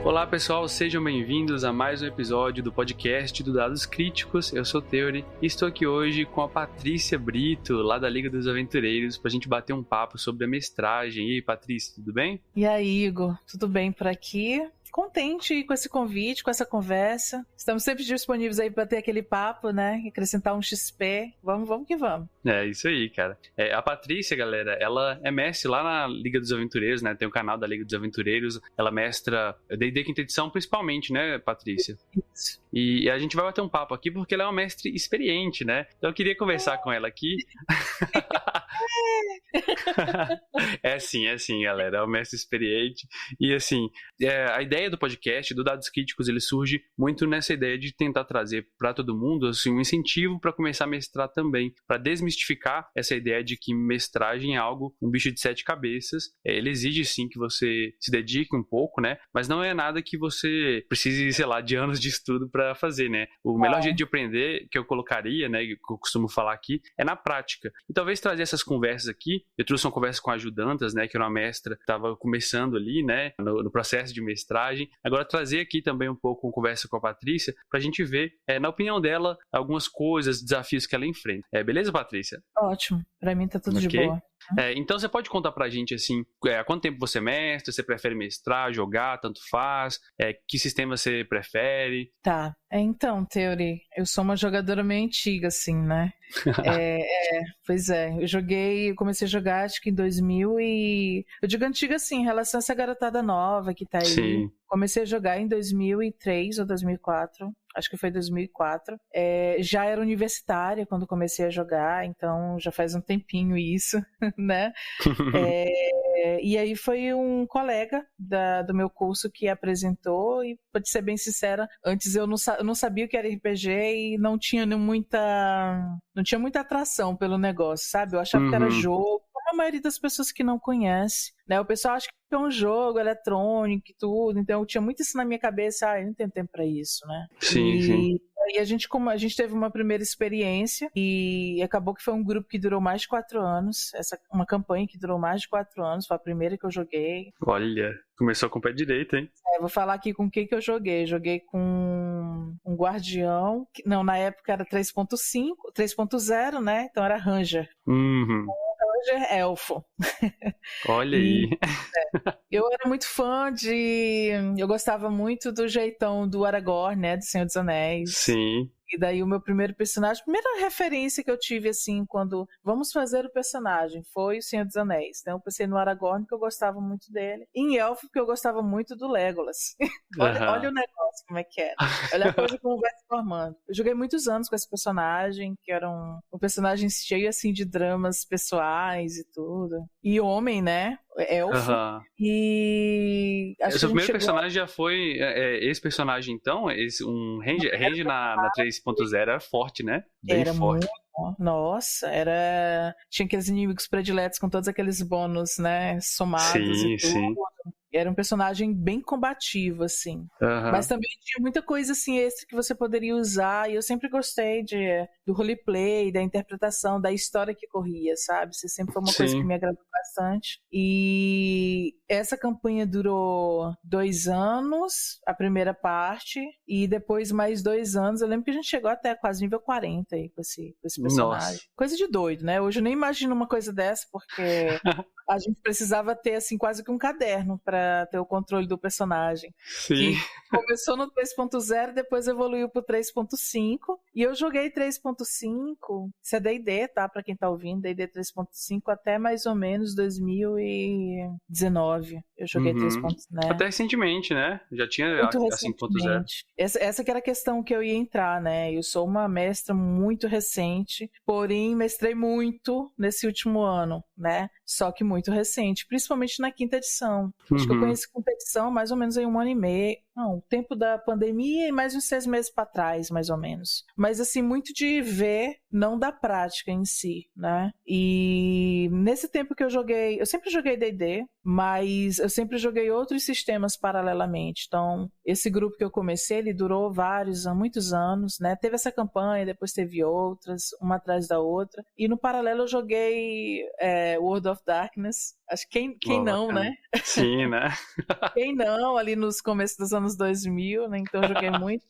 Olá pessoal, sejam bem-vindos a mais um episódio do podcast do Dados Críticos. Eu sou o Theory e estou aqui hoje com a Patrícia Brito, lá da Liga dos Aventureiros, para a gente bater um papo sobre a mestragem. E aí, Patrícia, tudo bem? E aí, Igor, tudo bem por aqui? Contente com esse convite, com essa conversa. Estamos sempre disponíveis aí para ter aquele papo, né? Acrescentar um XP. Vamos que vamos. É isso aí, cara. A Patrícia, galera, ela é mestre lá na Liga dos Aventureiros, né? Tem o canal da Liga dos Aventureiros. Ela mestra D&D Quinta Edição principalmente, né, Patrícia? Isso. E a gente vai bater um papo aqui porque ela é uma mestre experiente, né? Então eu queria conversar com ela aqui. É assim, galera. É um mestre experiente. E assim, a ideia do podcast, do Dados Críticos, ele surge muito nessa ideia de tentar trazer para todo mundo assim, um incentivo para começar a mestrar também, para desmistificar essa ideia de que mestragem é algo, um bicho de 7 cabeças. Ele exige sim que você se dedique um pouco, né? Mas não é nada que você precise, sei lá, de anos de estudo para fazer, né? O melhor jeito de aprender, que eu colocaria, né, que eu costumo falar aqui, é na prática. E talvez trazer essas conversas aqui, eu trouxe uma conversa com a ajudantas, né, que era uma mestra que estava começando ali, né, no processo de mestragem. Agora trazer aqui também um pouco uma conversa com a Patrícia, pra gente ver, na opinião dela, algumas coisas, desafios que ela enfrenta. Beleza, Patrícia? Ótimo, pra mim tá tudo de boa. Então você pode contar pra gente, assim, há quanto tempo você mestra, você prefere mestrar, jogar, tanto faz, que sistema você prefere? Tá, então, Theory, eu sou uma jogadora meio antiga, assim, né? Pois é, eu comecei a jogar acho que em 2000 e... Eu digo antiga assim, em relação a essa garotada nova que tá aí. Sim. Comecei a jogar em 2003 ou 2004, acho que foi 2004. Já era universitária quando comecei a jogar, então já faz um tempinho isso, né? E aí foi um colega do meu curso que apresentou e, pra te ser bem sincera, antes eu não sabia o que era RPG e não tinha muita atração pelo negócio, sabe? Eu achava que era jogo, como a maioria das pessoas que não conhece, né? O pessoal acha que é um jogo eletrônico e tudo, então eu tinha muito isso na minha cabeça, eu não tenho tempo pra isso, né? Sim. E a gente teve uma primeira experiência e acabou que foi um grupo que durou mais de 4 anos, uma campanha que durou mais de 4 anos, foi a primeira que eu joguei. Olha, começou com o pé direito, hein? Vou falar aqui com o que eu joguei. Joguei com um guardião, na época era 3.0, né? Então era Ranger. Ranger elfo. Olha aí. Eu era muito fã eu gostava muito do jeitão do Aragorn, né? Do Senhor dos Anéis. Sim. E daí o meu primeiro personagem, a primeira referência que eu tive, assim, quando vamos fazer o personagem, foi o Senhor dos Anéis. Então eu pensei no Aragorn, que eu gostava muito dele. E em Elfo, porque eu gostava muito do Legolas. Olha o negócio, como é que era. Olha a coisa como vai se formando. Eu joguei muitos anos com esse personagem, que era um personagem cheio, assim, de dramas pessoais e tudo. E homem, né? Elfo. E o seu primeiro personagem já foi esse personagem, então? Um Ranger na 3.0 era forte, né? Bem era forte. Muito, nossa, tinha aqueles inimigos prediletos com todos aqueles bônus, né? Somados e tudo. Sim. Era um personagem bem combativo, assim. Mas também tinha muita coisa, assim, extra que você poderia usar. E eu sempre gostei do roleplay, da interpretação, da história que corria, sabe? Isso sempre foi uma coisa que me agradou bastante. E essa campanha durou 2 anos, a primeira parte. E depois mais 2 anos. Eu lembro que a gente chegou até quase nível 40 aí com esse personagem. Nossa. Coisa de doido, né? Hoje eu nem imagino uma coisa dessa, porque... a gente precisava ter, assim, quase que um caderno para ter o controle do personagem. Sim. Que começou no 3.0, depois evoluiu pro 3.5. E eu joguei 3.5, isso é D&D, tá? Pra quem tá ouvindo, D&D 3.5 até mais ou menos 2019. Eu joguei 3.0, né? Até recentemente, né? Já tinha a 5.0. Essa que era a questão que eu ia entrar, né? Eu sou uma mestra muito recente, porém mestrei muito nesse último ano, né? Só que muito recente, principalmente na quinta edição. Acho que eu conheci a quinta edição mais ou menos em 1 ano e meio. Não, o tempo da pandemia e mais uns 6 meses para trás, mais ou menos. Mas, assim, muito de ver, não da prática em si, né? E nesse tempo que eu sempre joguei D&D, mas eu sempre joguei outros sistemas paralelamente. Então, esse grupo que eu comecei, ele durou muitos anos, né? Teve essa campanha, depois teve outras, uma atrás da outra. E no paralelo eu joguei World of Darkness, Acho que quem não, bacana. né? Sim, né? Quem não, ali nos começos dos anos 2000, né? Então eu joguei muito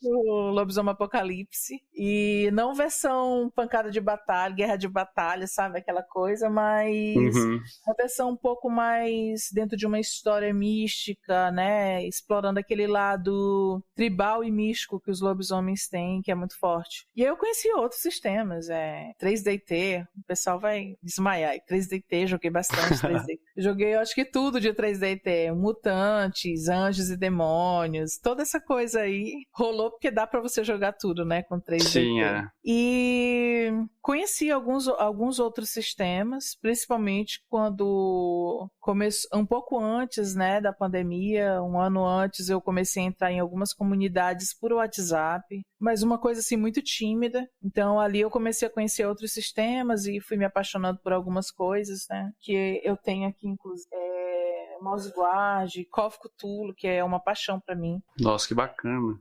Lobisomem Apocalipse. E não versão pancada de batalha, guerra de batalha, sabe? Aquela coisa, mas Uhum. uma versão um pouco mais dentro de uma história mística, né? Explorando aquele lado tribal e místico que os lobisomens têm, que é muito forte. E aí eu conheci outros sistemas, 3DT, o pessoal vai desmaiar. 3DT, joguei bastante 3DT. Joguei, eu acho que tudo de 3DT, mutantes, anjos e demônios, toda essa coisa aí rolou porque dá pra você jogar tudo, né, com 3DT. Sim, é. E conheci alguns outros sistemas, principalmente quando começou, um pouco antes, né, da pandemia, um ano antes eu comecei a entrar em algumas comunidades por WhatsApp, mas uma coisa assim muito tímida. Então ali eu comecei a conhecer outros sistemas e fui me apaixonando por algumas coisas, né, que eu tenho aqui, inclusive. Mouse Guard, Call of Cthulhu, que é uma paixão pra mim. Nossa, que bacana.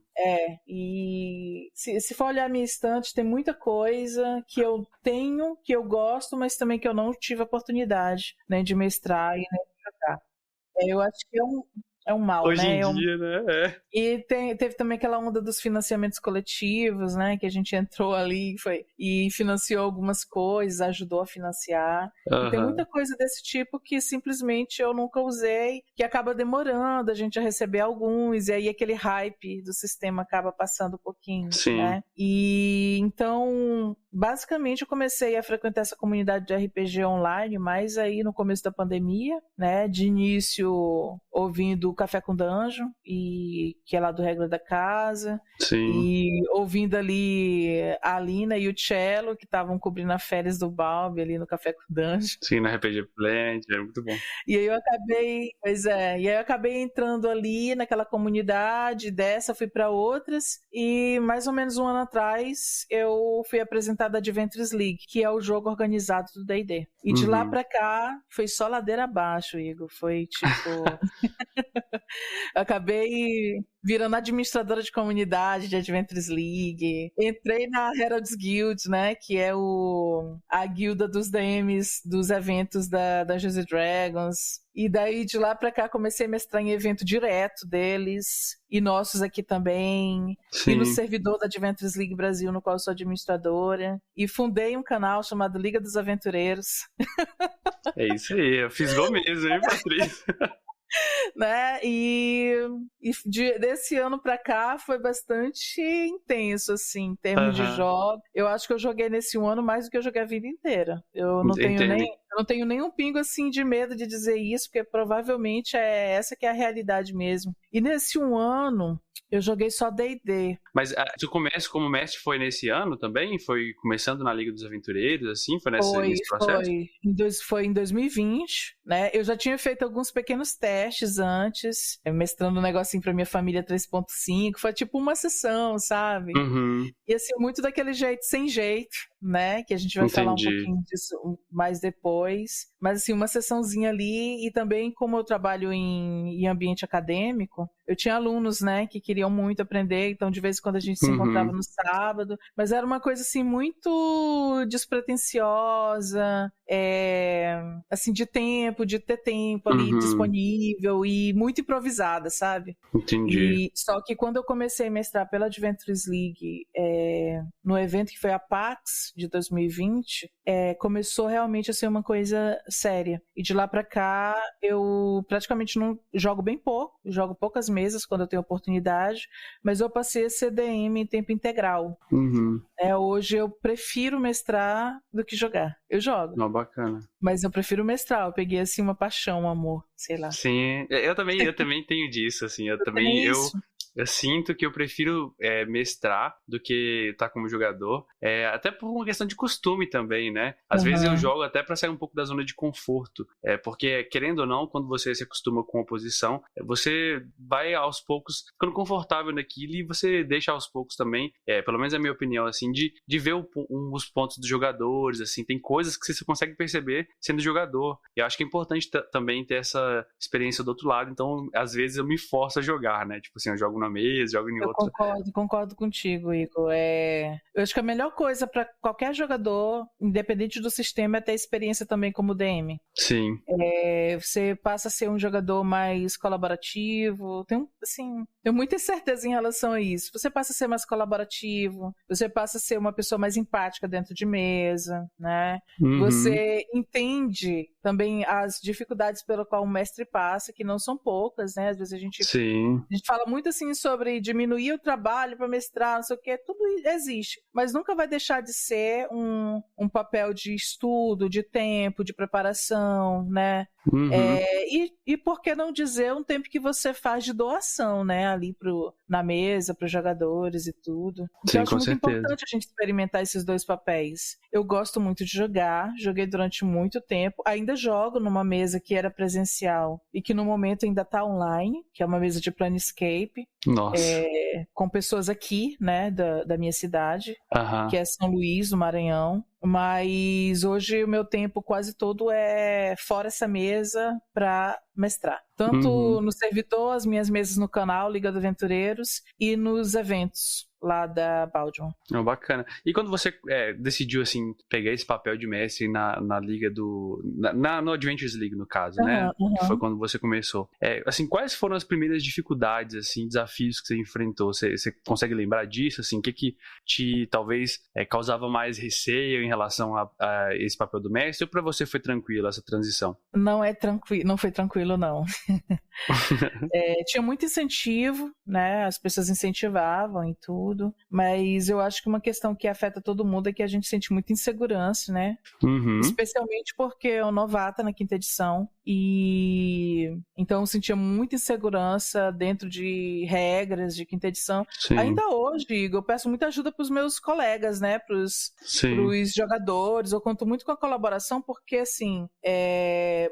E se for olhar a minha estante, tem muita coisa que eu tenho, que eu gosto, mas também que eu não tive a oportunidade, né, de mestrar e nem de jogar. Eu acho que é um mal, Hoje né? em dia, né? E teve também aquela onda dos financiamentos coletivos, né? Que a gente entrou ali e financiou algumas coisas, ajudou a financiar. E tem muita coisa desse tipo que simplesmente eu nunca usei, que acaba demorando a gente a receber alguns, e aí aquele hype do sistema acaba passando um pouquinho, Sim. né? E então, basicamente, eu comecei a frequentar essa comunidade de RPG online, mais aí no começo da pandemia, né? De início, ouvindo o Café com Dungeon, que é lá do Regra da Casa. Sim. E ouvindo ali a Alina e o Cello, que estavam cobrindo as férias do Balbi ali no Café com Dungeon. Sim, na RPG Plant, é muito bom. E aí eu acabei entrando ali naquela comunidade, dessa fui para outras, e mais ou menos um ano atrás eu fui apresentada a Adventures League, que é o jogo organizado do D&D. E de lá pra cá foi só ladeira abaixo, Igor. Foi tipo... Acabei virando administradora de comunidade de Adventures League. Entrei na Herald's Guild, né? Que é a guilda dos DMs dos eventos da Dungeons & Dragons. E daí, de lá pra cá, comecei a mestrar em evento direto deles. E nossos aqui também. Sim. E no servidor da Adventures League Brasil, no qual eu sou administradora. E fundei um canal chamado Liga dos Aventureiros. É isso aí, eu fiz igual mesmo, hein, Patrícia? Né? E desse ano pra cá foi bastante intenso, assim, em termos de jogos. Eu acho que eu joguei nesse um ano mais do que eu joguei a vida inteira. Eu não tenho nenhum pingo, assim, de medo de dizer isso, porque provavelmente é essa que é a realidade mesmo. E nesse um ano, eu joguei só D&D. Mas seu começo como mestre foi nesse ano também? Foi começando na Liga dos Aventureiros, assim? Foi nesse processo? Foi em 2020, né? Eu já tinha feito alguns pequenos testes antes, mestrando um negocinho pra minha família 3.5. Foi tipo uma sessão, sabe? Uhum. E assim, muito daquele jeito, sem jeito, né? Que a gente vai falar um pouquinho disso mais depois. Mas assim, uma sessãozinha ali. E também, como eu trabalho em ambiente acadêmico, eu tinha alunos, né, que queriam muito aprender. Então, de vez em quando a gente se encontrava no sábado. Mas era uma coisa assim, muito despretensiosa, assim, de ter tempo ali disponível e muito improvisada, sabe? Entendi. Só que quando eu comecei a mestrar pela Adventures League, no evento que foi a PAX de 2020, começou realmente a ser uma coisa séria. E de lá pra cá, eu praticamente não jogo bem pouco, jogo poucas mesas quando eu tenho oportunidade, mas eu passei a ser DM em tempo integral. Hoje eu prefiro mestrar do que jogar. Eu jogo. Não, bacana. Mas eu prefiro mestrar. Eu peguei assim uma paixão, um amor, sei lá. Sim, eu também tenho disso, assim. Eu sinto que eu prefiro mestrar do que estar como jogador. Até por uma questão de costume também, né? Às vezes eu jogo até para sair um pouco da zona de conforto. Porque, querendo ou não, quando você se acostuma com a posição, você vai aos poucos ficando confortável naquilo e você deixa aos poucos também, pelo menos é a minha opinião, assim, de ver os pontos dos jogadores, assim. Tem coisas que você consegue perceber sendo jogador. E eu acho que é importante também ter essa experiência do outro lado, então às vezes eu me forço a jogar, né? Tipo assim, eu jogo na mesa, jogo em outra. Concordo contigo, Igor. Eu acho que a melhor coisa para qualquer jogador, independente do sistema, é ter experiência também como DM. Sim. Você passa a ser um jogador mais colaborativo. Tenho muita certeza em relação a isso. Você passa a ser mais colaborativo, você passa a ser uma pessoa mais empática dentro de mesa, né? Uhum. Você entende também as dificuldades pelo qual o mestre passa, que não são poucas, né? Às vezes a gente fala muito assim sobre diminuir o trabalho para mestrar, não sei o que, tudo existe, mas nunca vai deixar de ser um papel de estudo, de tempo, de preparação, né? Uhum. E por que não dizer um tempo que você faz de doação, né? Ali na mesa, para os jogadores e tudo. Então, sim, eu acho muito certeza. importante a gente experimentar esses dois papéis. Eu gosto muito de jogar, joguei durante muito tempo, ainda jogo numa mesa que era presencial e que no momento ainda está online, que é uma mesa de Planescape. Nossa. Com pessoas aqui, né, da minha cidade, que é São Luís, do Maranhão. Mas hoje o meu tempo quase todo é fora essa mesa para mestrar. Tanto no servidor, as minhas mesas no canal, Liga dos Aventureiros, e nos eventos lá da Baldion. Bacana. E quando você decidiu, assim, pegar esse papel de mestre na liga no Adventures League, no caso, né? Que foi quando você começou. Assim, quais foram as primeiras dificuldades, assim, desafios que você enfrentou? Você consegue lembrar disso, assim? O que te, talvez, causava mais receio em relação a esse papel do mestre? Ou pra você foi tranquilo essa transição? Não foi tranquilo, não. Tinha muito incentivo, né? As pessoas incentivavam e tudo, mas eu acho que uma questão que afeta todo mundo é que a gente sente muita insegurança, né? Especialmente porque eu novata na quinta edição e então eu sentia muita insegurança dentro de regras de quinta edição. Sim. Ainda hoje, Igor, eu peço muita ajuda para os meus colegas, né? Para os jogadores, eu conto muito com a colaboração porque, assim, é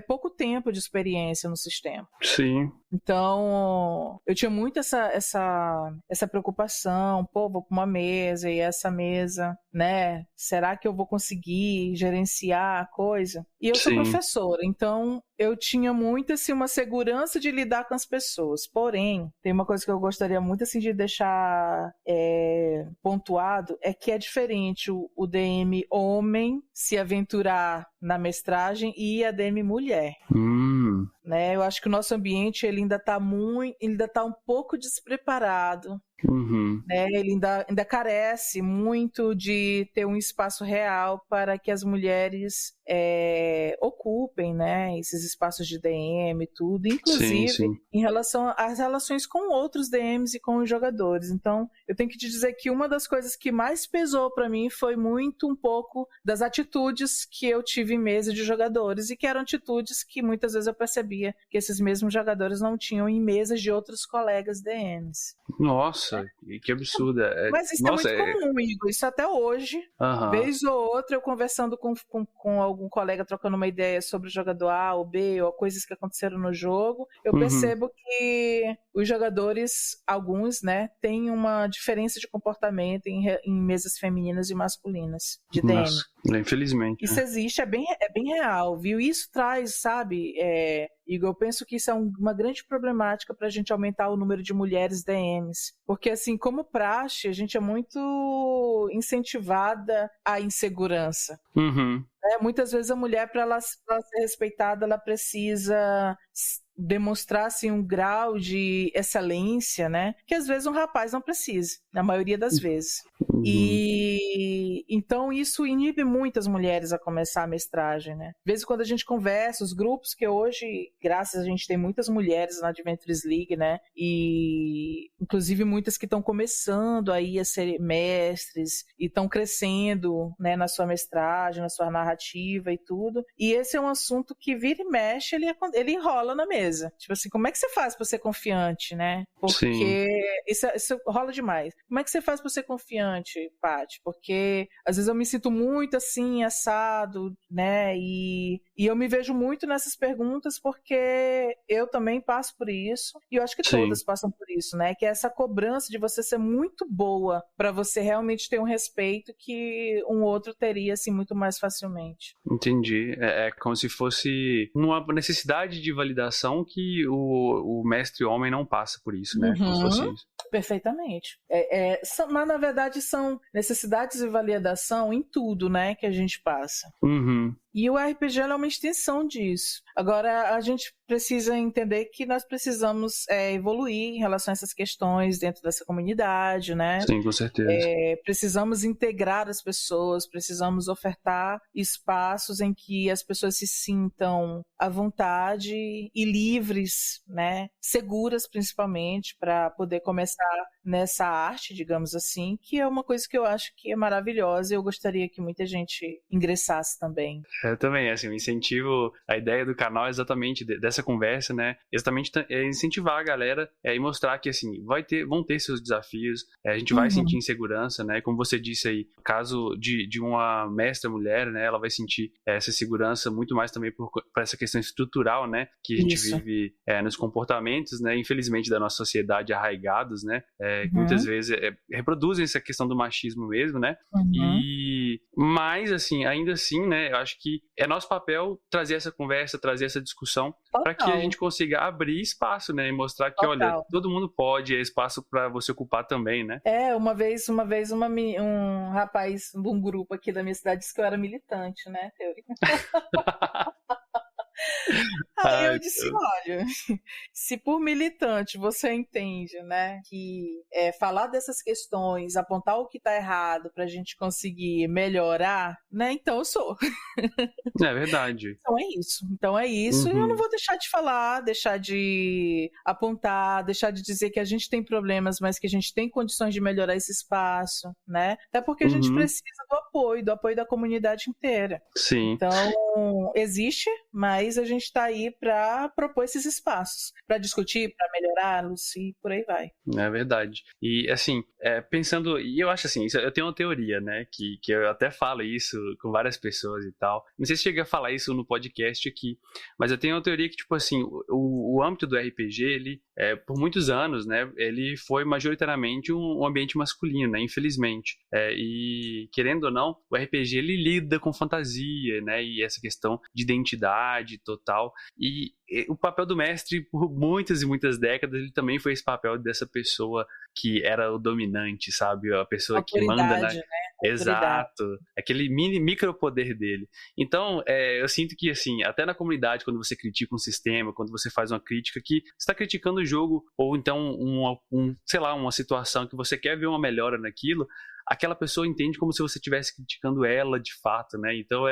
pouco tempo de experiência no sistema. Sim. Então, eu tinha muito essa preocupação, vou para uma mesa e essa mesa, né? Será que eu vou conseguir gerenciar a coisa? E eu sou professora, então eu tinha muito, assim, uma segurança de lidar com as pessoas. Porém, tem uma coisa que eu gostaria muito, assim, de deixar pontuado, é que é diferente o DM homem se aventurar na mestragem e a DM mulher. Né? Eu acho que o nosso ambiente ele ainda está um pouco despreparado. Né? Ele ainda carece muito de ter um espaço real para que as mulheres ocupem, né, esses espaços de DM e tudo, inclusive em relação às relações com outros DMs e com os jogadores. Então, eu tenho que te dizer que uma das coisas que mais pesou para mim foi muito um pouco das atitudes que eu tive em mesa de jogadores e que eram atitudes que muitas vezes eu percebia que esses mesmos jogadores não tinham em mesas de outros colegas DMs. Nossa, que absurdo. Mas isso é muito comum, Igor. Isso até hoje. Vez ou outra, eu conversando com algum colega, trocando uma ideia sobre o jogador A ou B, ou coisas que aconteceram no jogo, eu percebo que os jogadores, alguns, né, têm uma diferença de comportamento em mesas femininas e masculinas de DM. Nossa, infelizmente. Isso existe, é bem real, viu? Isso traz, sabe, Igor, eu penso que isso é uma grande problemática para a gente aumentar o número de mulheres DMs. Porque, assim, como praxe, a gente é muito incentivada à insegurança. Muitas vezes a mulher, para ela ser respeitada, ela precisa demonstrar assim, um grau de excelência, né? Que às vezes um rapaz não precisa, na maioria das vezes. E então isso inibe muitas mulheres a começar a mestragem, né? De vez em quando a gente conversa, os grupos que hoje, graças a gente tem muitas mulheres na Adventures League, né? E inclusive muitas que estão começando aí a ser mestres e estão crescendo, né, na sua mestragem, na sua narrativa e tudo. E esse é um assunto que vira e mexe, ele enrola na mesa. coisa. Tipo assim, como é que você faz pra ser confiante, né? Porque isso rola demais. Como é que você faz pra ser confiante, Paty? Porque às vezes eu me sinto muito assim, assado, né? E eu me vejo muito nessas perguntas porque eu também passo por isso. E eu acho que todas passam por isso, né? Que é essa cobrança de você ser muito boa pra você realmente ter um respeito que um outro teria, assim, muito mais facilmente. Entendi. É como se fosse uma necessidade de validação que o mestre homem não passa por isso, né? Como se fosse isso. Perfeitamente. Mas, na verdade, são necessidades de validação em tudo, né, que a gente passa. E o RPG é uma extensão disso. Agora, a gente precisa entender que nós precisamos evoluir em relação a essas questões dentro dessa comunidade, né? Sim, com certeza. Precisamos integrar as pessoas, precisamos ofertar espaços em que as pessoas se sintam à vontade e livres, né? Seguras, principalmente, para poder começar nessa arte, digamos assim, que é uma coisa que eu acho que é maravilhosa e eu gostaria que muita gente ingressasse também. Eu também, assim, o incentivo, a ideia do canal é exatamente dessa conversa, né? Exatamente incentivar a galera e mostrar que, assim, vão ter seus desafios, a gente vai sentir insegurança, né? Como você disse aí, no caso de uma mestra mulher, né? Ela vai sentir essa segurança muito mais também por essa questão estrutural, né? Que a gente vive nos comportamentos, né? Infelizmente, da nossa sociedade arraigados, né? Que muitas vezes reproduzem essa questão do machismo mesmo, né? Mas, assim, ainda assim, né? Eu acho que é nosso papel trazer essa conversa, trazer essa discussão para que a gente consiga abrir espaço, né? E mostrar que, olha, todo mundo pode, é espaço para você ocupar também, né? Uma vez um rapaz de um grupo aqui da minha cidade disse que eu era militante, né? Aí eu disse, olha, se por militante você entende, né, que falar dessas questões, apontar o que tá errado pra gente conseguir melhorar, né, então eu sou. É verdade. Então é isso, e eu não vou deixar de falar, deixar de apontar, deixar de dizer que a gente tem problemas, mas que a gente tem condições de melhorar esse espaço, né, até porque a gente precisa do apoio da comunidade inteira. Sim. Então, existe, mas a gente tá aí para propor esses espaços, para discutir, para melhorá-los e por aí vai. É verdade. E assim, pensando, e eu acho assim, eu tenho uma teoria, né, que eu até falo isso com várias pessoas e tal. Não sei se cheguei a falar isso no podcast aqui, mas eu tenho uma teoria que, tipo assim, o âmbito do RPG, ele, por muitos anos, né, ele foi majoritariamente um ambiente masculino, né, infelizmente. E, querendo ou não, o RPG, ele lida com fantasia, né, e essa questão de identidade total. E o papel do mestre, por muitas e muitas décadas, ele também foi esse papel dessa pessoa que era o dominante, sabe? A pessoa que manda, né? Exato. Aquele micropoder dele. Então, eu sinto que, assim, até na comunidade, quando você critica um sistema, quando você faz uma crítica, que você está criticando o jogo, ou então, sei lá, uma situação que você quer ver uma melhora naquilo, aquela pessoa entende como se você estivesse criticando ela de fato, né? Então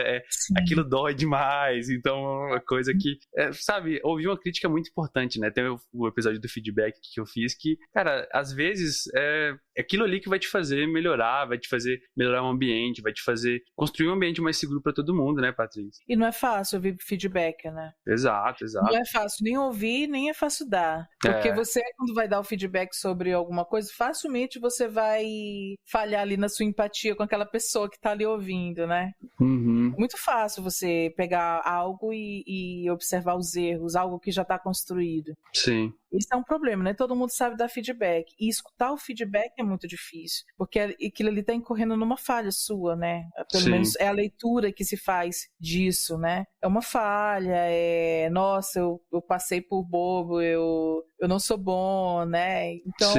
aquilo dói demais. Então é uma coisa que, sabe, ouvir uma crítica é muito importante, né? Tem o episódio do feedback que eu fiz que, cara, às vezes é aquilo ali que vai te fazer melhorar, vai te fazer melhorar o ambiente, vai te fazer construir um ambiente mais seguro para todo mundo, né, Patrícia? E não é fácil ouvir feedback, né? Exato. Não é fácil nem ouvir, nem é fácil dar. Porque você, quando vai dar o feedback sobre alguma coisa, facilmente você vai falhar ali na sua empatia com aquela pessoa que tá ali ouvindo, né? É muito fácil você pegar algo e observar os erros, algo que já tá construído. Sim. Isso é um problema, né? Todo mundo sabe dar feedback. E escutar o feedback é muito difícil. Porque aquilo ali tá incorrendo numa falha sua, né? Pelo menos é a leitura que se faz disso, né? É uma falha, nossa, eu passei por bobo, eu não sou bom, né? Então,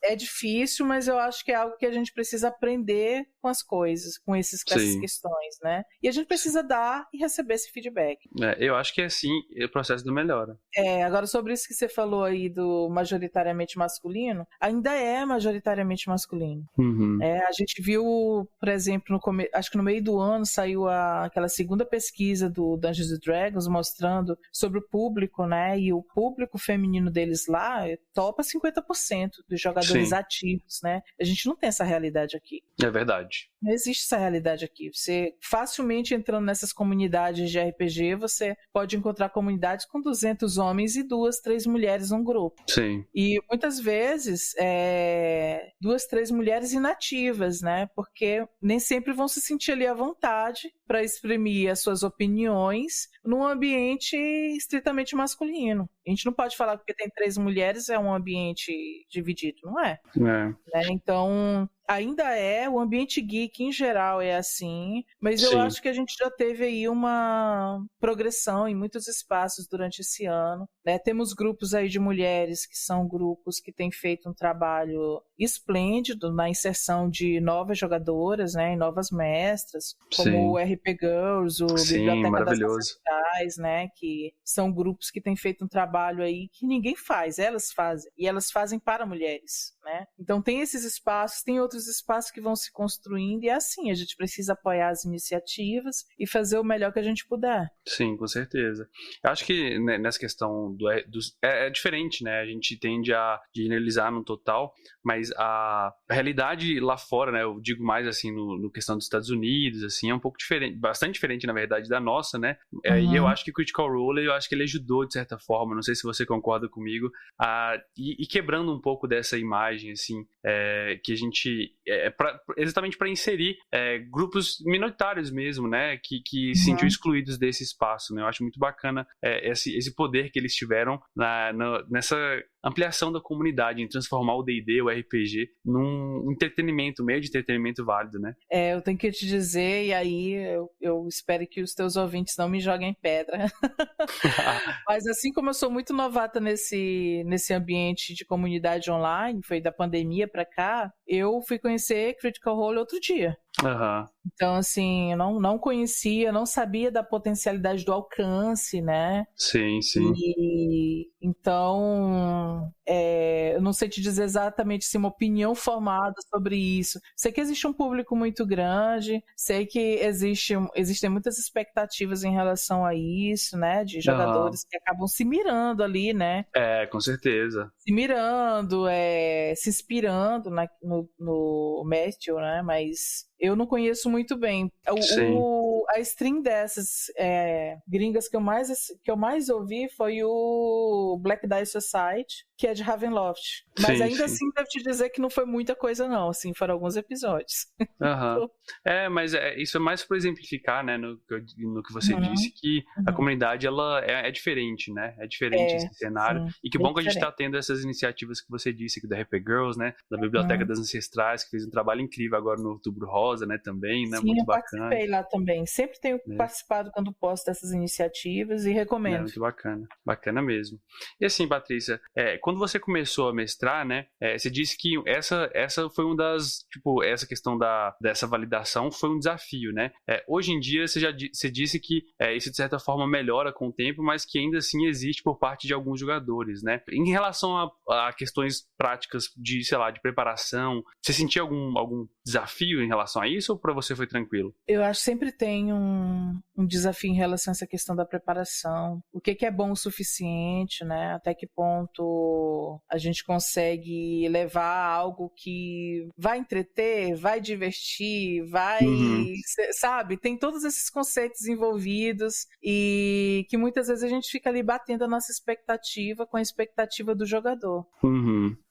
é difícil, mas eu acho que é algo que a gente precisa aprender com as coisas, com essas questões, né? E a gente precisa dar e receber esse feedback. Eu acho que é assim o processo do melhora. Agora, sobre isso que você falou aí do majoritariamente masculino, ainda é majoritariamente masculino. A gente viu, por exemplo, acho que no meio do ano saiu aquela segunda pesquisa do Dungeons & Dragons mostrando sobre o público, né? E o público feminino deles lá topa 50% dos jogadores ativos, né? A gente não tem essa realidade aqui. É verdade. Não existe essa realidade aqui. Você facilmente entrando nessas comunidades de RPG, você pode encontrar comunidades com 200 homens e 2, 3 mulheres num grupo. Sim. E muitas vezes 2, 3 mulheres inativas, né? Porque nem sempre vão se sentir ali à vontade para exprimir as suas opiniões num ambiente estritamente masculino. A gente não pode falar que porque tem 3 mulheres é um ambiente dividido, não é? Né? Então, ainda o ambiente geek em geral é assim, mas eu acho que a gente já teve aí uma progressão em muitos espaços durante esse ano, né? Temos grupos aí de mulheres que são grupos que têm feito um trabalho esplêndido na inserção de novas jogadoras, né? E novas mestras, como o RP Girls, o Biblioteca das Ancestrais, né? Que são grupos que têm feito um trabalho aí que ninguém faz, elas fazem, e elas fazem para mulheres, né? Então tem esses espaços, tem outros espaços que vão se construindo, e é assim, a gente precisa apoiar as iniciativas e fazer o melhor que a gente puder. Sim, com certeza. Eu acho que nessa questão é diferente, né? A gente tende a generalizar no total, mas a realidade lá fora, né? Eu digo mais assim no questão dos Estados Unidos, assim, é um pouco diferente, bastante diferente, na verdade, da nossa, né? E eu acho que o Critical Role, eu acho que ele ajudou de certa forma, não sei se você concorda comigo, e quebrando um pouco dessa imagem, assim, que a gente exatamente para inserir grupos minoritários mesmo, né, que se sentiam excluídos desse espaço, né? Eu acho muito bacana esse poder que eles tiveram nessa ampliação da comunidade, em transformar o D&D, o RPG, num entretenimento, meio de entretenimento válido, né? Eu tenho que te dizer, e aí eu espero que os teus ouvintes não me joguem pedra. Mas assim como eu sou muito novata nesse ambiente de comunidade online, foi da pandemia pra cá, eu fui conhecer Critical Role outro dia. Então, assim, eu não conhecia, não sabia da potencialidade do alcance, né? Sim. E então, eu não sei te dizer exatamente se uma opinião formada sobre isso. Sei que existe um público muito grande, sei que existem muitas expectativas em relação a isso, né? De jogadores que acabam se mirando ali, né? Com certeza. Se mirando, se inspirando no Matthew, né? Mas eu não conheço muito bem. A stream dessas gringas que eu mais ouvi foi o Black Dice Society, que é de Ravenloft. Mas ainda assim, devo te dizer que não foi muita coisa, não. Assim, foram alguns episódios. Mas isso é mais para exemplificar, né, no que você disse, que a comunidade ela é diferente, né? É diferente esse cenário. E que bom que a gente está tendo essas iniciativas que você disse aqui da RP Girls, né? Da Biblioteca das Ancestrais, que fez um trabalho incrível agora no Outubro Rosa, né? Também, né? Sim, muito bacana. Participei lá também. Sempre tenho participado quando posto dessas iniciativas e recomendo. Muito bacana. Bacana mesmo. E assim, Patrícia, quando você começou a mestrar, né? Você disse que essa foi uma das, tipo, essa questão dessa validação foi um desafio, né? Hoje em dia, você disse que isso de certa forma melhora com o tempo, mas que ainda assim existe por parte de alguns jogadores, né? Em relação a questões práticas de, sei lá, de preparação, você sentia algum desafio em relação a isso ou para você foi tranquilo? Eu acho que sempre tem um desafio em relação a essa questão da preparação. O que é bom o suficiente, né? Até que ponto a gente consegue levar algo que vai entreter, vai divertir, vai... Sabe? Tem todos esses conceitos envolvidos e que muitas vezes a gente fica ali batendo a nossa expectativa com a expectativa do jogador.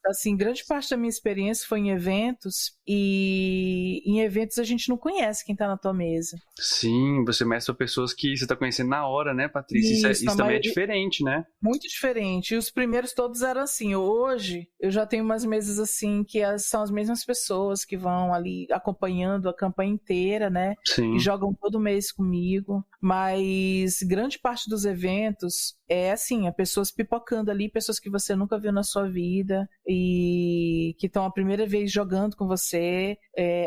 Assim, grande parte da minha experiência foi em eventos, e em eventos a gente não conhece quem tá na tua mesa. Sim, você mestra pessoas que você tá conhecendo na hora, né, Patrícia? Isso também é diferente, né? Muito diferente. E os primeiros todos eram assim. Hoje, eu já tenho umas mesas assim, que são as mesmas pessoas que vão ali acompanhando a campanha inteira, né? Sim. E jogam todo mês comigo. Mas grande parte dos eventos é assim, pessoas pipocando ali, pessoas que você nunca viu na sua vida e que estão a primeira vez jogando com você,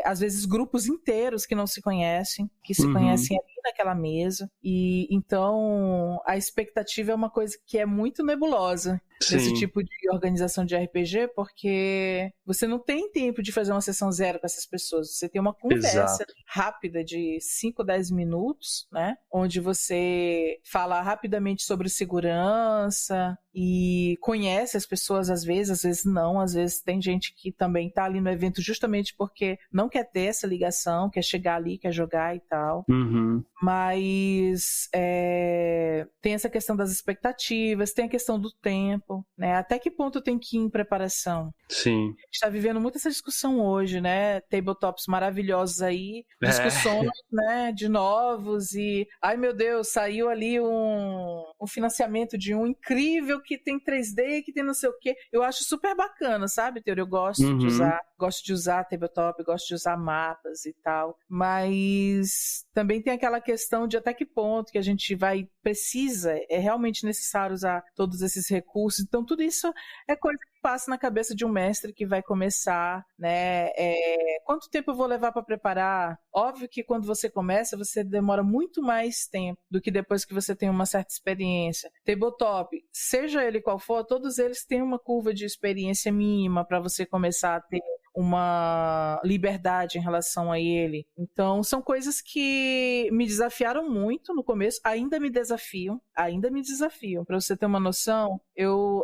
às vezes grupos inteiros que não se conhecem, que se conhecem ali naquela mesa. E então a expectativa é uma coisa que é muito nebulosa desse tipo de organização de RPG, porque você não tem tempo de fazer uma sessão zero com essas pessoas. Você tem uma conversa rápida de 5, 10 minutos, né? Onde você fala rapidamente sobre segurança e conhece as pessoas às vezes não. Às vezes tem gente que também tá ali no evento justamente porque não quer ter essa ligação, quer chegar ali, quer jogar e tal. Mas tem essa questão das expectativas, tem a questão do tempo, né? Até que ponto tem que ir em preparação? Sim. A gente está vivendo muito essa discussão hoje, né? Tabletops maravilhosos aí, discussões, né, de novos e... Ai, meu Deus, saiu ali um financiamento de um incrível que tem 3D, que tem não sei o quê. Eu acho super bacana, sabe, Teor? Eu gosto de usar tabletop, gosto de usar mapas e tal, mas também tem aquela questão de até que ponto que a gente precisa, é realmente necessário usar todos esses recursos. Então tudo isso é coisa que passa na cabeça de um mestre que vai começar, né? Quanto tempo eu vou levar para preparar? Óbvio que quando você começa, você demora muito mais tempo do que depois que você tem uma certa experiência. Tabletop, seja ele qual for, todos eles têm uma curva de experiência mínima para você começar a ter uma liberdade em relação a ele. Então, são coisas que me desafiaram muito no começo, ainda me desafiam. Para você ter uma noção,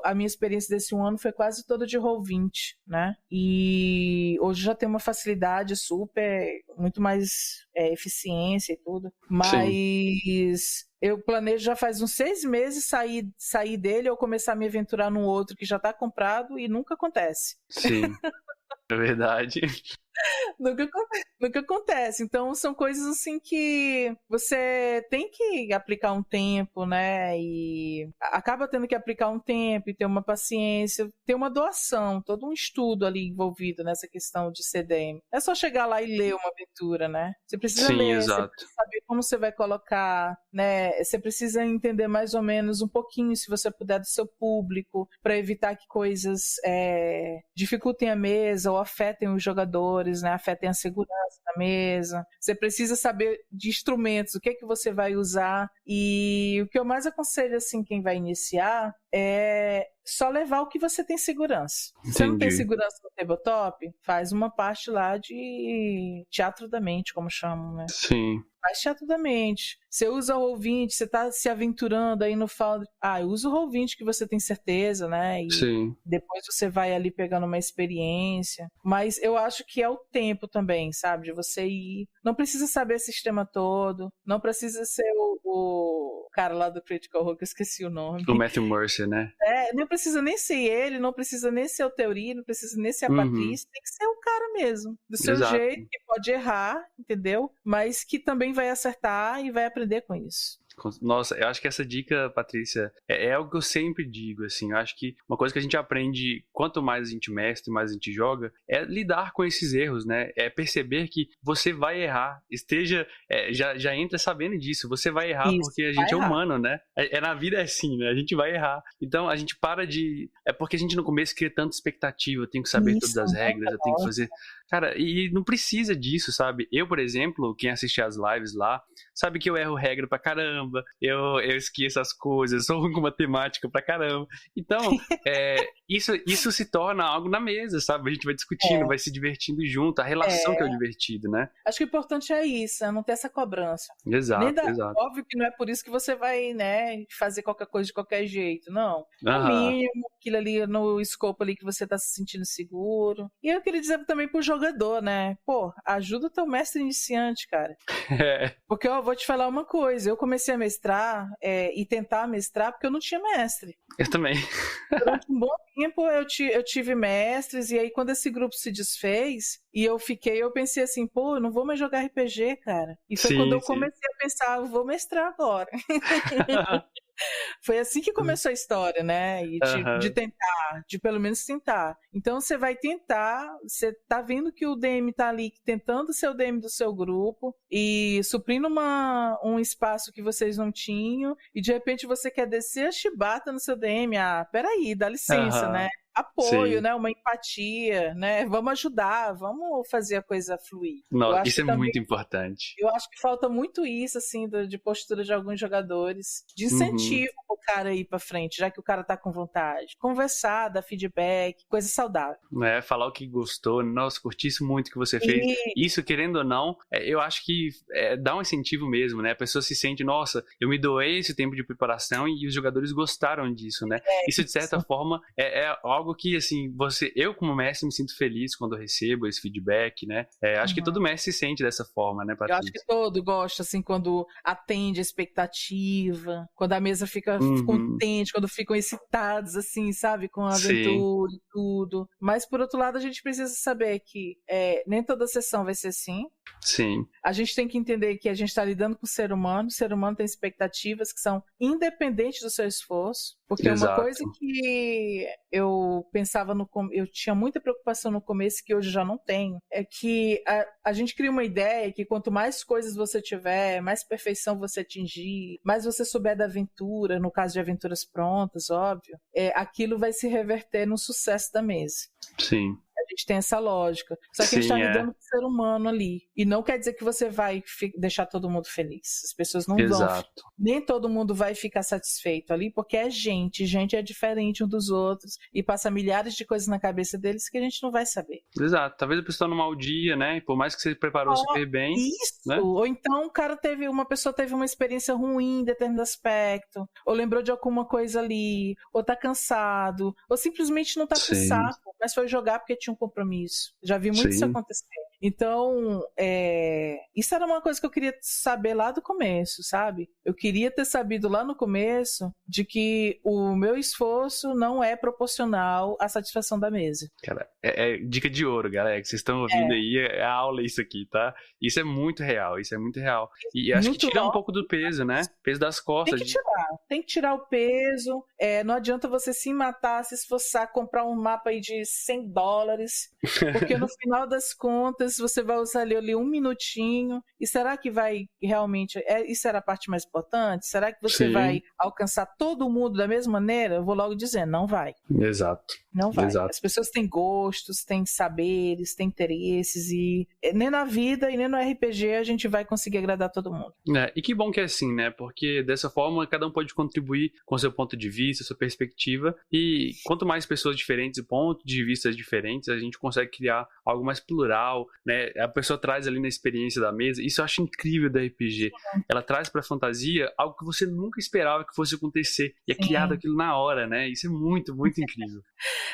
a minha experiência desse ano foi quase toda de Roll20, né? E hoje já tem uma facilidade super, muito mais eficiência e tudo. Mas eu planejo já faz uns 6 meses sair dele ou começar a me aventurar num outro que já está comprado e nunca acontece. Sim. É verdade. Nunca acontece. Então são coisas assim que você tem que aplicar um tempo, né? E acaba tendo que aplicar um tempo e ter uma paciência, ter uma doação, todo um estudo ali envolvido nessa questão de CDM. É só chegar lá e ler uma aventura, né? Você precisa ler, exato. você precisa saber como você vai colocar, né? Você precisa entender mais ou menos um pouquinho, se você puder, do seu público, para evitar que coisas dificultem a mesa ou afetem os jogadores, né? Afetem a segurança da mesa. Você precisa saber de instrumentos, o que é que você vai usar. E o que eu mais aconselho, assim, quem vai iniciar é só levar o que você tem segurança. Se você não tem segurança no tabletop, faz uma parte lá de teatro da mente, como chamam, né? Sim. Faz teatro da mente. Você usa o Roll20, você tá se aventurando aí no Foundry. Usa o Roll20 que você tem certeza, né? E depois você vai ali pegando uma experiência. Mas eu acho que é o tempo também, sabe? De você ir. Não precisa saber o sistema todo. Não precisa ser o cara lá do Critical Role, que eu esqueci o nome. O Matthew Mercer, né? Não precisa nem ser ele, não precisa nem ser o Teori, não precisa nem ser a Patrícia. Tem que ser o cara mesmo. Do seu jeito, que pode errar, entendeu? Mas que também vai acertar e vai aprender com isso. Nossa, eu acho que essa dica, Patrícia, é algo que eu sempre digo, assim, eu acho que uma coisa que a gente aprende, quanto mais a gente mestre, mais a gente joga, é lidar com esses erros, né, é perceber que você vai errar, já entra sabendo disso, você vai errar porque a gente é humano, né, na vida é assim, né, a gente vai errar, então a gente é porque a gente no começo cria tanta expectativa, eu tenho que saber todas as regras, eu tenho que fazer, cara, e não precisa disso, sabe, eu, por exemplo, quem assiste as lives lá, sabe que eu erro regra pra caramba, eu esqueço as coisas, sou ruim com matemática pra caramba. Então, isso se torna algo na mesa, sabe? A gente vai discutindo, vai se divertindo junto, a relação que é o divertido, né? Acho que o importante é isso, é não ter essa cobrança. Exato. Óbvio que não é por isso que você vai, né, fazer qualquer coisa de qualquer jeito, não. No mínimo, aquilo ali no escopo ali que você tá se sentindo seguro. E eu queria dizer também pro jogador, né? Pô, ajuda o teu mestre iniciante, cara. Porque eu vou te falar uma coisa, eu comecei a mestrar e tentar mestrar porque eu não tinha mestre. Eu também. Durante um bom tempo eu tive mestres, e aí quando esse grupo se desfez e eu pensei assim, pô, eu não vou mais jogar RPG, cara. E foi quando eu comecei a pensar, eu vou mestrar agora. Foi assim que começou a história, né? E de tentar, de pelo menos tentar. Então você vai tentar, você tá vendo que o DM tá ali tentando ser o DM do seu grupo e suprindo um espaço que vocês não tinham, e de repente você quer descer a chibata no seu DM. Peraí, dá licença, né? apoio, Sim. né? Uma empatia, né? Vamos ajudar, vamos fazer a coisa fluir. Nossa, isso é muito importante. Eu acho que falta muito isso, assim, de postura de alguns jogadores, de incentivo pro cara ir pra frente, já que o cara tá com vontade. Conversar, dar feedback, coisa saudável. Falar o que gostou, nossa, curti isso muito que você fez. Isso, querendo ou não, eu acho que dá um incentivo mesmo, né? A pessoa se sente, nossa, eu me doei esse tempo de preparação e os jogadores gostaram disso, né? Isso, de certa forma, é algo que, assim, eu como mestre me sinto feliz quando eu recebo esse feedback, né? Acho que todo mestre se sente dessa forma, né, Patrícia? Eu acho que todo gosta, assim, quando atende a expectativa, quando a mesa fica contente, quando ficam excitados, assim, sabe? Com a aventura e tudo. Mas, por outro lado, a gente precisa saber que nem toda sessão vai ser assim. Sim. A gente tem que entender que a gente está lidando com o ser humano tem expectativas que são independentes do seu esforço, porque uma coisa que eu pensava eu tinha muita preocupação no começo, que hoje já não tenho, é que a gente cria uma ideia que quanto mais coisas você tiver, mais perfeição você atingir, mais você souber da aventura, no caso de aventuras prontas, óbvio, aquilo vai se reverter no sucesso da mesa. Sim. A gente tem essa lógica. Só que a gente está lidando com o ser humano ali. E não quer dizer que você vai deixar todo mundo feliz. As pessoas não vão. Nem todo mundo vai ficar satisfeito ali, porque é gente. Gente é diferente um dos outros. E passa milhares de coisas na cabeça deles que a gente não vai saber. Exato. Talvez a pessoa no mau dia, né? Por mais que você preparou super bem. Isso. Né? Ou então uma pessoa teve uma experiência ruim em determinado aspecto. Ou lembrou de alguma coisa ali. Ou tá cansado. Ou simplesmente não tá com saco. Mas foi jogar porque tinha um compromisso. Já vi muito isso acontecer. Então, isso era uma coisa que eu queria saber lá do começo, sabe? Eu queria ter sabido lá no começo de que o meu esforço não é proporcional à satisfação da mesa. Cara, é dica de ouro, galera, que vocês estão ouvindo aí, é aula isso aqui, tá? Isso é muito real, E acho que tira um pouco do peso, né? Peso das costas. Tem que tirar o peso. Não adianta você se matar, se esforçar, comprar um mapa aí de $100, porque no final das contas você vai usar ali 1 minutinho. E será que vai realmente... isso era a parte mais importante? Será que você vai alcançar todo mundo da mesma maneira? Eu vou logo dizendo, não vai. Exato. Não vai. Exato. As pessoas têm gostos, têm saberes, têm interesses, e nem na vida e nem no RPG a gente vai conseguir agradar todo mundo. E que bom que é assim, né? Porque dessa forma cada um pode contribuir com seu ponto de vista, sua perspectiva, e quanto mais pessoas diferentes e pontos de vista diferentes, a gente consegue criar algo mais plural, né? A pessoa traz ali na experiência da mesa, isso eu acho incrível da RPG. Ela traz pra fantasia algo que você nunca esperava que fosse acontecer, e é criado aquilo na hora, né? Isso é muito, muito incrível.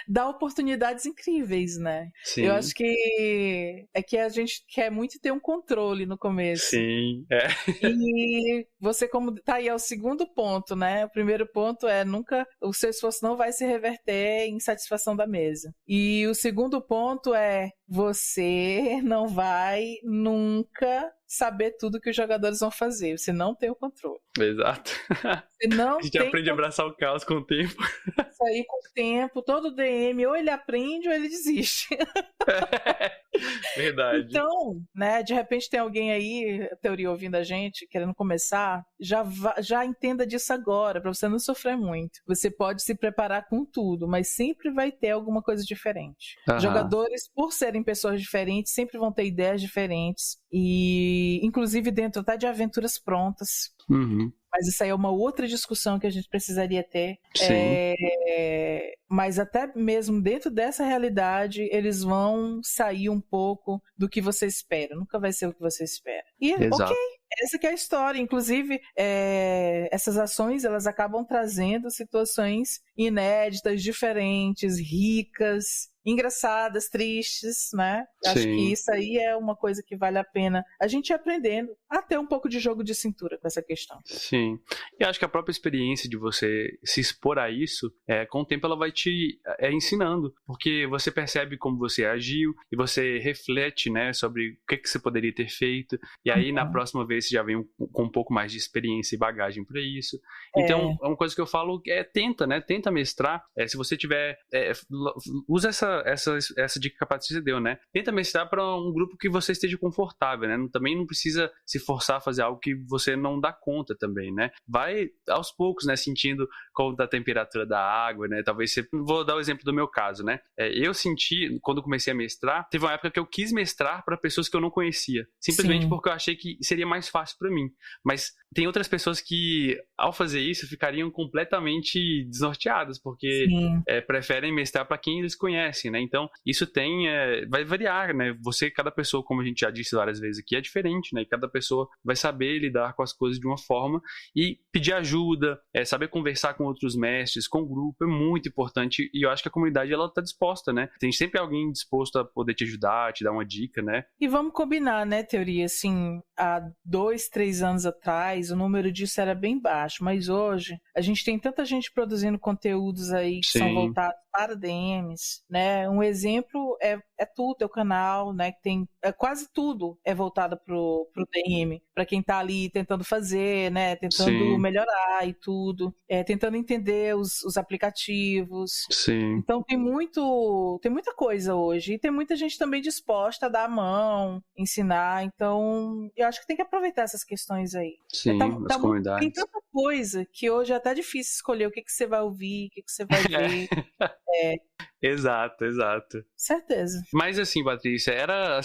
Dá oportunidades incríveis, né? Sim. Eu acho que a gente quer muito ter um controle no começo. Sim, E você, como tá aí, é o segundo ponto, né? O primeiro ponto é o seu esforço não vai se reverter em satisfação da mesa. E o segundo ponto é você não vai nunca saber tudo que os jogadores vão fazer. Você não tem o controle. Exato. Você não a gente aprende a abraçar o caos com o tempo. Isso aí com o tempo, todo DM, ou ele aprende ou ele desiste. Verdade. Então, né, de repente tem alguém aí, a teoria, ouvindo a gente, querendo começar, já entenda disso agora, para você não sofrer muito. Você pode se preparar com tudo, mas sempre vai ter alguma coisa diferente. Jogadores, por serem pessoas diferentes, sempre vão ter ideias diferentes, e inclusive dentro até de aventuras prontas. Mas isso aí é uma outra discussão que a gente precisaria ter. Mas até mesmo dentro dessa realidade, eles vão sair um pouco do que você espera. Nunca vai ser o que você espera. E ok, essa que é a história. Inclusive, essas ações, elas acabam trazendo situações inéditas, diferentes, ricas, engraçadas, tristes, né? Acho que isso aí é uma coisa que vale a pena a gente ir aprendendo a ter um pouco de jogo de cintura com essa questão. Sim. E acho que a própria experiência de você se expor a isso, com o tempo ela vai te ensinando, porque você percebe como você agiu e você reflete, né, sobre o que você poderia ter feito, e aí na próxima vez você já vem com um pouco mais de experiência e bagagem para isso. Então, é uma coisa que eu falo, tenta tenta mestrar, se você tiver, usa essa dica que a Patrícia deu, né? Tenta mestrar para um grupo que você esteja confortável, né? Também não precisa se forçar a fazer algo que você não dá conta também, né? Vai aos poucos, né? Sentindo como tá a temperatura da água, né? Talvez vou dar o exemplo do meu caso, né? Eu senti, quando comecei a mestrar, teve uma época que eu quis mestrar para pessoas que eu não conhecia, simplesmente porque eu achei que seria mais fácil para mim. Mas tem outras pessoas que, ao fazer isso, ficariam completamente desnorteadas, porque preferem mestrar para quem eles conhecem, né? Então, isso vai variar, né? Cada pessoa, como a gente já disse várias vezes aqui, é diferente, né? E cada pessoa vai saber lidar com as coisas de uma forma e pedir ajuda, saber conversar com outros mestres, com o grupo, é muito importante, e eu acho que a comunidade, ela tá disposta, né? Tem sempre alguém disposto a poder te ajudar, te dar uma dica, né? E vamos combinar, né, Teoria? Assim, há 2, 3 anos atrás, o número disso era bem baixo, mas hoje a gente tem tanta gente produzindo conteúdos aí que são voltados para DMs, né? Um exemplo é tu, teu canal, né? Que tem quase tudo é voltado pro DM, para quem tá ali tentando fazer, né? Tentando melhorar e tudo, tentando entender os aplicativos. Sim. Então tem muita coisa hoje, e tem muita gente também disposta a dar a mão, ensinar. Então eu acho que tem que aproveitar essas questões aí. Sim, as comunidades. Tem tanta coisa que hoje é até difícil escolher o que você vai ouvir, o que você vai ver. Exato. Certeza. Mas assim, Patrícia,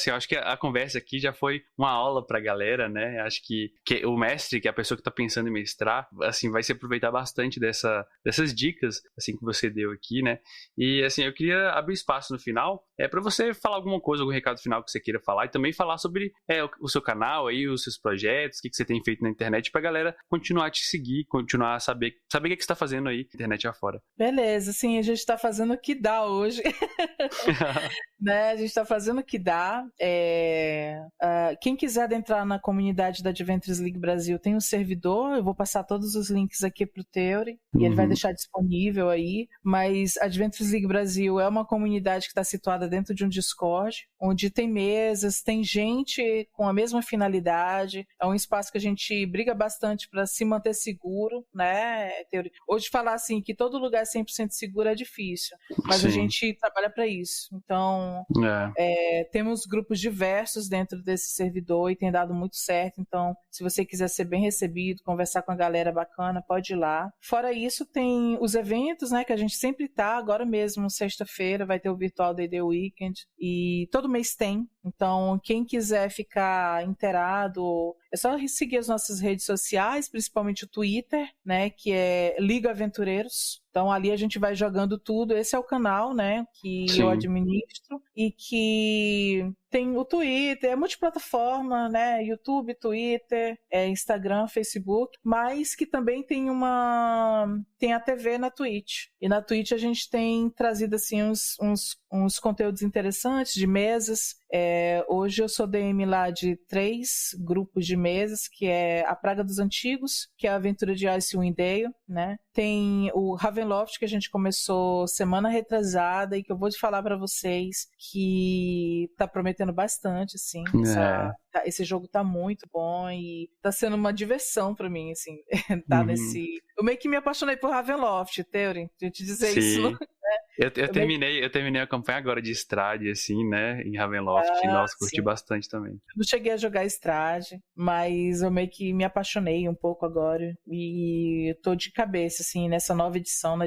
eu acho que a conversa aqui já foi uma aula pra galera, né? Acho que o mestre, que é a pessoa que tá pensando em mestrar, assim, vai se aproveitar bastante dessas dicas, assim, que você deu aqui, né? E assim, eu queria abrir espaço no final, pra você falar alguma coisa, algum recado final que você queira falar, e também falar sobre o seu canal aí, os seus projetos, o que você tem feito na internet, pra galera continuar a te seguir, continuar a saber o que você tá fazendo aí na internet afora. Beleza, sim, a gente tá fazendo o que dá hoje. Né? A gente está fazendo o que dá. Quem quiser adentrar na comunidade da Adventures League Brasil tem um servidor, eu vou passar todos os links aqui para o Theory e ele vai deixar disponível aí, mas a Adventures League Brasil é uma comunidade que está situada dentro de um Discord, onde tem mesas, tem gente com a mesma finalidade, é um espaço que a gente briga bastante para se manter seguro, né, Theory? Hoje falar assim que todo lugar é 100% seguro é difícil, mas a gente trabalha para isso. Então, temos grupos diversos dentro desse servidor e tem dado muito certo. Então, se você quiser ser bem recebido, conversar com a galera bacana, pode ir lá. Fora isso, tem os eventos, né, que a gente sempre tá. Agora mesmo, sexta-feira, vai ter o Virtual D&D Weekend e todo mês tem. Então, quem quiser ficar inteirado, é só seguir as nossas redes sociais, principalmente o Twitter, né, que é Liga Aventureiros. Então, ali a gente vai jogando tudo. Esse é o canal, né, que eu administro e que tem o Twitter, é multiplataforma, né, YouTube, Twitter, Instagram, Facebook, mas que também tem a TV na Twitch. E na Twitch a gente tem trazido, assim, uns conteúdos interessantes de mesas. Hoje eu sou DM lá de 3 grupos de mesas, que é a Praga dos Antigos, que é a aventura de Icewind Dale, né? Tem o Ravenloft, que a gente começou semana retrasada e que eu vou te falar para vocês que tá prometendo bastante, assim. Esse jogo tá muito bom e tá sendo uma diversão para mim, assim, tá nesse... Eu meio que me apaixonei por Ravenloft, Theory, de te dizer isso, não... Eu terminei a campanha agora de Strade, assim, né, em Ravenloft. Nossa, curti bastante também. Eu não cheguei a jogar Strade, mas eu meio que me apaixonei um pouco agora e tô de cabeça, assim, nessa nova edição,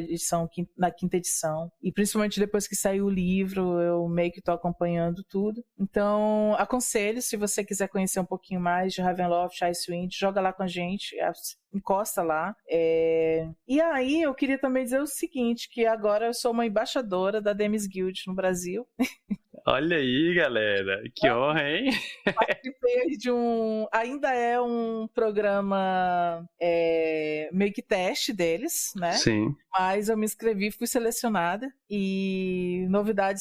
na quinta edição. E principalmente depois que saiu o livro, eu meio que tô acompanhando tudo. Então, aconselho, se você quiser conhecer um pouquinho mais de Ravenloft, Icewind, joga lá com a gente, encosta lá. E aí, eu queria também dizer o seguinte, que agora eu sou uma embaixadora da Demis Guild no Brasil. Olha aí, galera. Que honra, hein? Participei de ainda é um programa meio que teste deles, né? Sim. Mas eu me inscrevi, fui selecionada e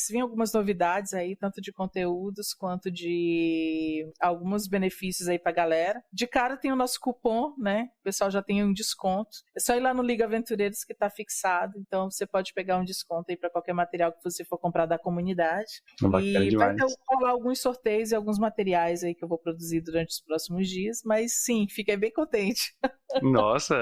vinham algumas novidades aí, tanto de conteúdos quanto de alguns benefícios aí pra galera. De cara tem o nosso cupom, né? O pessoal já tem um desconto. É só ir lá no Liga Aventureiros que tá fixado, então você pode pegar um desconto aí pra qualquer material que você for comprar da comunidade. Bacana E vai demais. rolar alguns sorteios e alguns materiais aí que eu vou produzir durante os próximos dias, mas sim, fiquei bem contente. Nossa,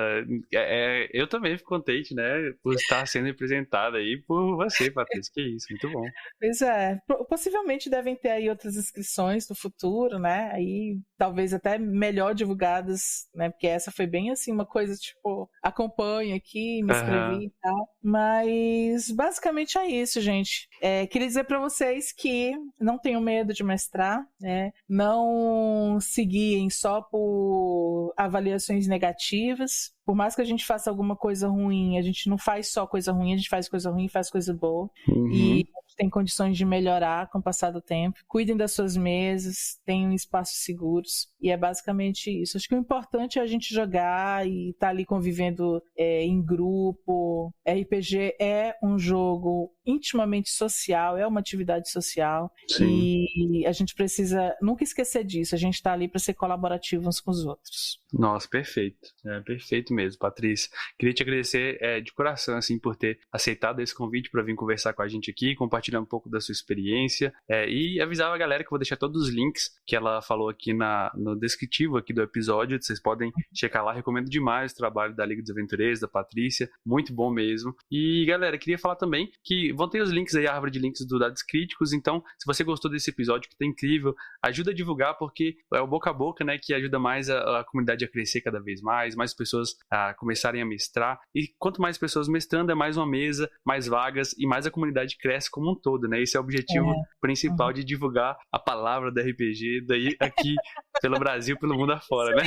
eu também fico contente, né, por estar sendo representada aí por você, Patrícia. Que isso, muito bom. Pois é, possivelmente devem ter aí outras inscrições no futuro, né? Aí talvez até melhor divulgadas, né? Porque essa foi bem assim, uma coisa tipo, acompanho aqui, me Aham. inscrevi e tal. Mas basicamente é isso, gente. Queria dizer para vocês que não tenham medo de mestrar, né? Não se guiem só por avaliações negativas. Por mais que a gente faça alguma coisa ruim, a gente não faz só coisa ruim, a gente faz coisa ruim e faz coisa boa. E Uhum. a gente tem condições de melhorar com o passar do tempo. Cuidem das suas mesas, tenham espaços seguros. E é basicamente isso. Acho que o importante é a gente jogar e estar ali convivendo em grupo. RPG é um jogo intimamente social, é uma atividade social. Sim. E a gente precisa nunca esquecer disso. A gente está ali para ser colaborativo uns com os outros. Nossa, perfeito. Perfeito mesmo, Patrícia. Queria te agradecer de coração, assim, por ter aceitado esse convite para vir conversar com a gente aqui, compartilhar um pouco da sua experiência e avisar a galera que eu vou deixar todos os links que ela falou aqui no descritivo aqui do episódio. Vocês podem checar lá. Recomendo demais o trabalho da Liga dos Aventureiros, da Patrícia. Muito bom mesmo. E, galera, queria falar também que vão ter os links aí, a árvore de links do Dados Críticos. Então, se você gostou desse episódio, que tá incrível, ajuda a divulgar, porque é o boca a boca, né, que ajuda mais a comunidade a crescer cada vez mais pessoas a começarem a mestrar, e quanto mais pessoas mestrando, é mais uma mesa, mais vagas, e mais a comunidade cresce como um todo, né? Esse é o objetivo principal de divulgar a palavra do RPG daí aqui pelo Brasil, pelo mundo afora, né?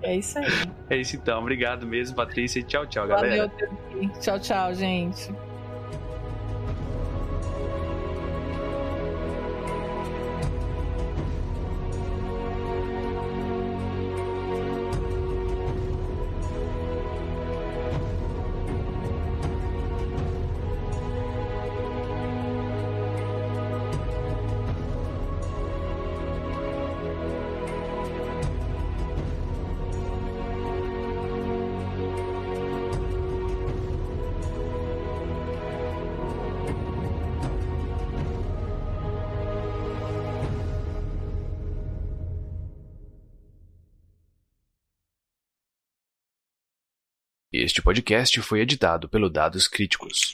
É isso aí. É isso então, obrigado mesmo, Patrícia, e tchau, tchau, Valeu, galera. tchau, tchau, gente. Este podcast foi editado pelo Dados Críticos.